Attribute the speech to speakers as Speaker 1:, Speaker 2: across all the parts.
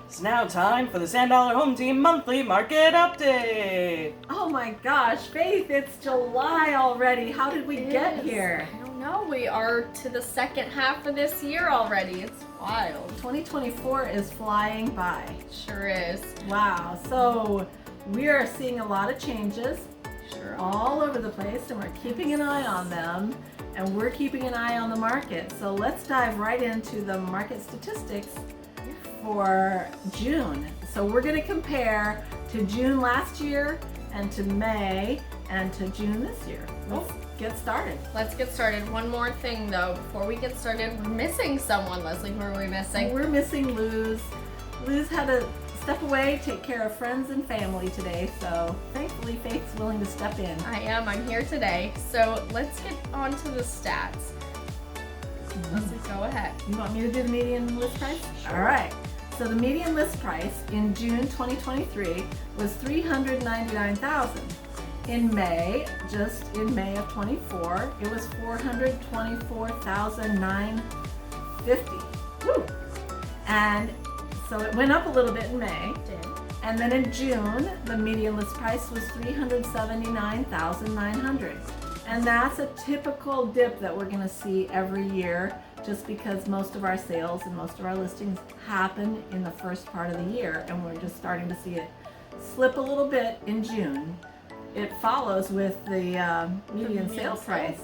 Speaker 1: It's now time for the Sand Dollar Home Team Monthly Market Update.
Speaker 2: Oh my gosh, Faith, it's July already. How did we get here?
Speaker 3: I don't know. We are to the second half of this year already. It's wild.
Speaker 2: 2024 is flying by.
Speaker 3: Sure is.
Speaker 2: Wow. So we are seeing a lot of changes
Speaker 3: Sure.
Speaker 2: all over the place, and we're keeping an eye on them, and we're keeping an eye on the market. So let's dive right into the market statistics for June. So we're going to compare to June last year and to May and to June this year. Let's get started.
Speaker 3: Let's get started. One more thing though, before we get started, we're missing someone. Leslie, who are we missing?
Speaker 2: We're missing Luz. Luz had to step away, take care of friends and family today, so thankfully Faith's willing to step in.
Speaker 3: I am. I'm here today. So let's get on to the stats. Leslie, go ahead.
Speaker 2: You want me to do the median list price?
Speaker 3: Sure.
Speaker 2: All right. So the median list price in June 2023 was $399,000. In May, just in May of 24, it was $424,950. Woo! And so it went up a little bit in May.
Speaker 3: Did.
Speaker 2: And then in June, the median list price was $379,900. And that's a typical dip that we're gonna see every year, just because most of our sales and most of our listings happen in the first part of the year, and we're just starting to see it slip a little bit in June. It follows with the median sale price.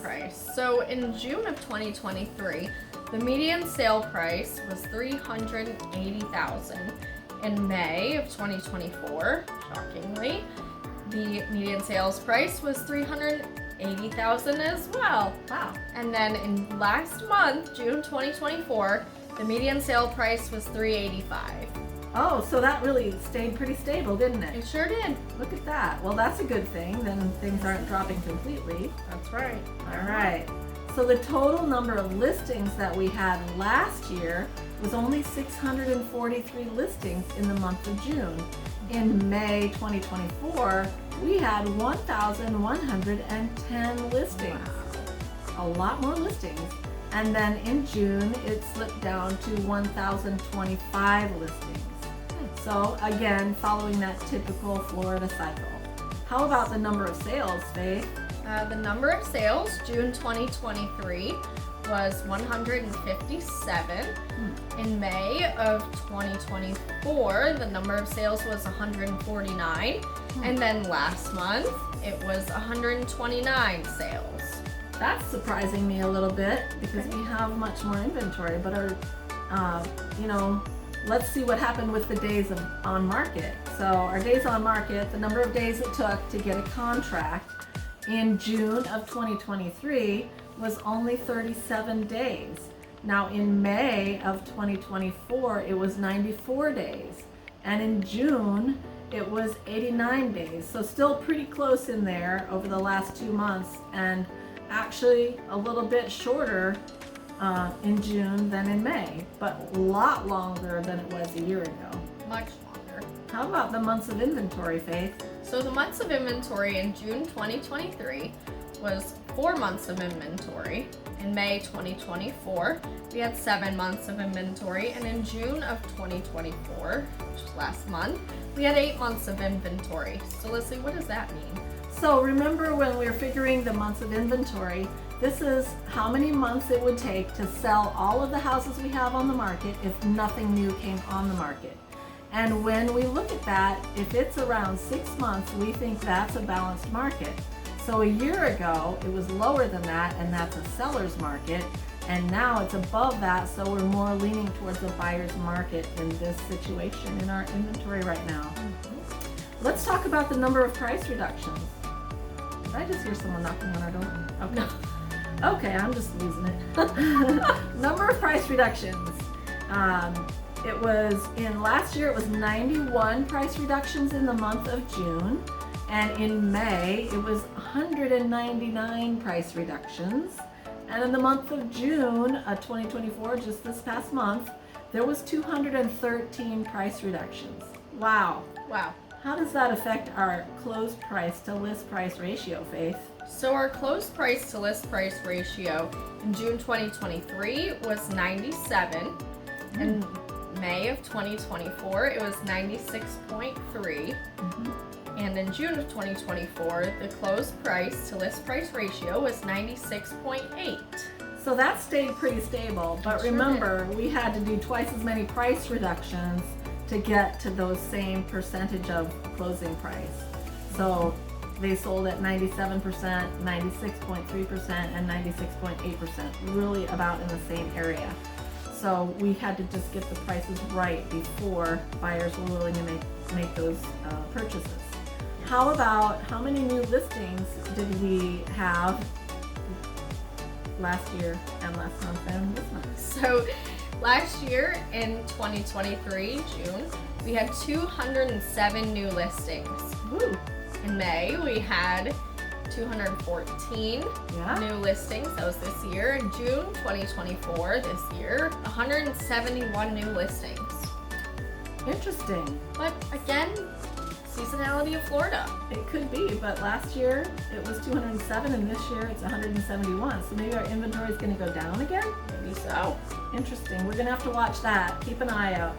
Speaker 3: So in June of 2023, the median sale price was $380,000. In May of 2024, shockingly, the median sales price was $380,000 as well.
Speaker 2: Wow.
Speaker 3: And then in last month, June 2024, the median sale price was $385,000.
Speaker 2: Oh, so that really stayed pretty stable, didn't it?
Speaker 3: It sure did.
Speaker 2: Look at that. Well, that's a good thing. Then things aren't dropping completely.
Speaker 3: That's right.
Speaker 2: All right. So the total number of listings that we had last year was only 643 listings in the month of June. In May 2024, we had 1,110 listings. A lot more listings. And then in June, it slipped down to 1,025 listings. So again, following that typical Florida cycle. How about the number of sales, Faith?
Speaker 3: The number of sales, June 2023, was 157. In May of 2024, the number of sales was 149. And then last month, it was 129 sales.
Speaker 2: That's surprising me a little bit because we have much more inventory, but let's see what happened with the days on market. So our days on market, the number of days it took to get a contract in June of 2023 was only 37 days. Now in May of 2024, it was 94 days. And in June, it was 89 days. So still pretty close in there over the last 2 months, and actually a little bit shorter in June than in May, but a lot longer than it was a year ago.
Speaker 3: Much longer.
Speaker 2: How about the months of inventory, Faith?
Speaker 3: So the months of inventory in June 2023 was 4 months of inventory. In May 2024, we had 7 months of inventory. And in June of 2024, which was last month, we had 8 months of inventory. So Leslie, what does that mean?
Speaker 2: So remember when we were figuring the months of inventory, this is how many months it would take to sell all of the houses we have on the market if nothing new came on the market. And when we look at that, if it's around 6 months, we think that's a balanced market. So a year ago, it was lower than that, and that's a seller's market. And now it's above that, so we're more leaning towards a buyer's market in this situation in our inventory right now. Let's talk about the number of price reductions. Did I just hear someone knocking on our door? Okay. Okay, I'm just losing it. Number of price reductions. It was last year, it was 91 price reductions in the month of June. And in May, it was 199 price reductions. And in the month of June of 2024, just this past month, there was 213 price reductions. Wow.
Speaker 3: Wow.
Speaker 2: How does that affect our closed price to list price ratio, Faith?
Speaker 3: So our closed price to list price ratio in June 2023 was 97, and May of 2024, it was 96.3. And in June of 2024, the closed price to list price ratio was 96.8.
Speaker 2: So that stayed pretty stable, but
Speaker 3: Sure
Speaker 2: remember, we had to do twice as many price reductions to get to those same percentage of closing price. So they sold at 97%, 96.3%, and 96.8%, really about in the same area. So we had to just get the prices right before buyers were willing to make those purchases. How about how many new listings did we have last year and last month and this month?
Speaker 3: So last year in 2023, June, we had 207 new listings.
Speaker 2: Woo!
Speaker 3: In May, we had 214
Speaker 2: Yeah.
Speaker 3: new listings. That was this year. In June 2024, this year, 171 new listings.
Speaker 2: Interesting.
Speaker 3: But again, seasonality of Florida.
Speaker 2: It could be, but last year it was 207 and this year it's 171. So maybe our inventory is going to go down again?
Speaker 3: Maybe so.
Speaker 2: Interesting. We're going to have to watch that. Keep an eye out.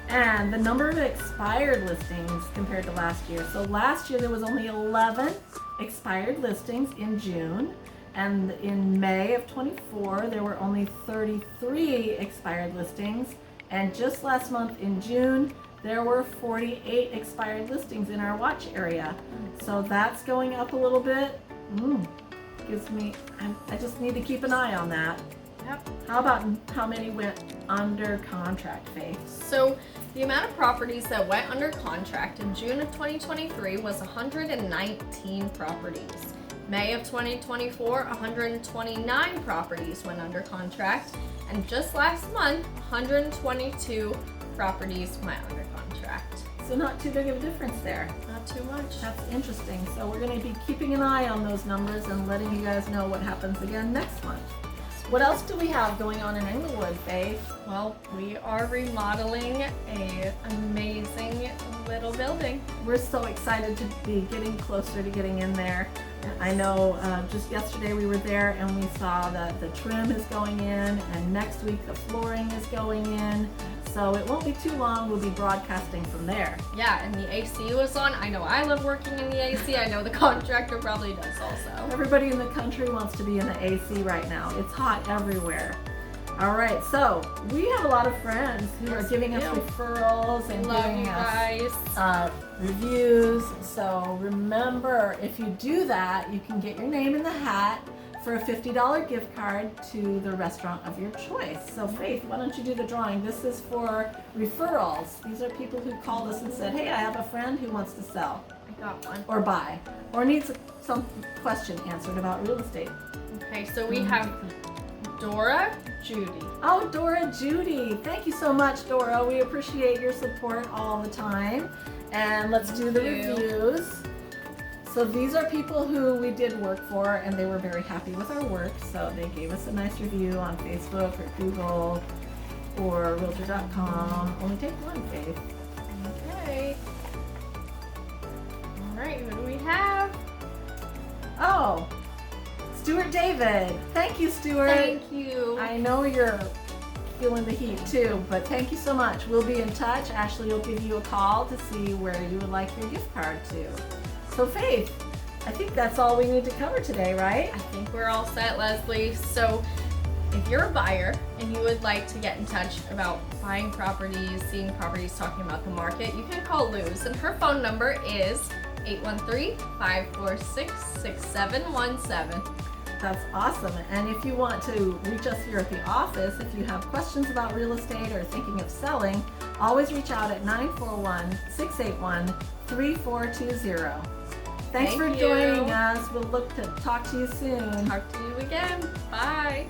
Speaker 2: And the number of expired listings compared to last year. So last year there was only 11 expired listings in June. And in May of 24 there were only 33 expired listings. And just last month in June there were 48 expired listings in our watch area. So that's going up a little bit. Gives me, I just need to keep an eye on that.
Speaker 3: Yep.
Speaker 2: How about how many went under contract, Faith?
Speaker 3: So the amount of properties that went under contract in June of 2023 was 119 properties. May of 2024, 129 properties went under contract. And just last month, 122 properties went under contract.
Speaker 2: So not too big of a difference there.
Speaker 3: Not too much.
Speaker 2: That's interesting. So we're going to be keeping an eye on those numbers and letting you guys know what happens again next month. What else do we have going on in Englewood, Faith?
Speaker 3: Well, we are remodeling a amazing little building.
Speaker 2: We're so excited to be getting closer to getting in there. I know just yesterday we were there and we saw that the trim is going in and next week the flooring is going in. So it won't be too long, we'll be broadcasting from there.
Speaker 3: Yeah, and the AC was on. I know I love working in the AC. I know the contractor probably does also.
Speaker 2: Everybody in the country wants to be in the AC right now. It's hot everywhere. All right, so we have a lot of friends who are giving us referrals and
Speaker 3: Love
Speaker 2: giving
Speaker 3: you
Speaker 2: us
Speaker 3: guys.
Speaker 2: reviews. So remember, if you do that, you can get your name in the hat for a $50 gift card to the restaurant of your choice. So Faith, why don't you do the drawing? This is for referrals. These are people who called us and said, hey, I have a friend who wants to sell
Speaker 3: I got one.
Speaker 2: or buy or needs some question answered about real estate.
Speaker 3: Okay, so we have Dora Judy.
Speaker 2: Oh, Dora Judy. Thank you so much, Dora. We appreciate your support all the time. And let's do the
Speaker 3: Thank you.
Speaker 2: reviews. So these are people who we did work for and they were very happy with our work. So they gave us a nice review on Facebook or Google or Realtor.com. Only take one, Faith.
Speaker 3: Okay. All right, who do we have?
Speaker 2: Oh, Stuart David. Thank you, Stuart.
Speaker 3: Thank you.
Speaker 2: I know you're feeling the heat too, but thank you so much. We'll be in touch. Ashley will give you a call to see where you would like your gift card to. So Faith, I think that's all we need to cover today, right?
Speaker 3: I think we're all set, Leslie. So if you're a buyer and you would like to get in touch about buying properties, seeing properties, talking about the market, you can call Luz, and her phone number is 813-546-6717.
Speaker 2: That's awesome. And if you want to reach us here at the office, if you have questions about real estate or thinking of selling, always reach out at 941-681-3420. Thanks
Speaker 3: Thank
Speaker 2: for
Speaker 3: you.
Speaker 2: joining us. We'll look to talk to you soon.
Speaker 3: Talk to you again. Bye.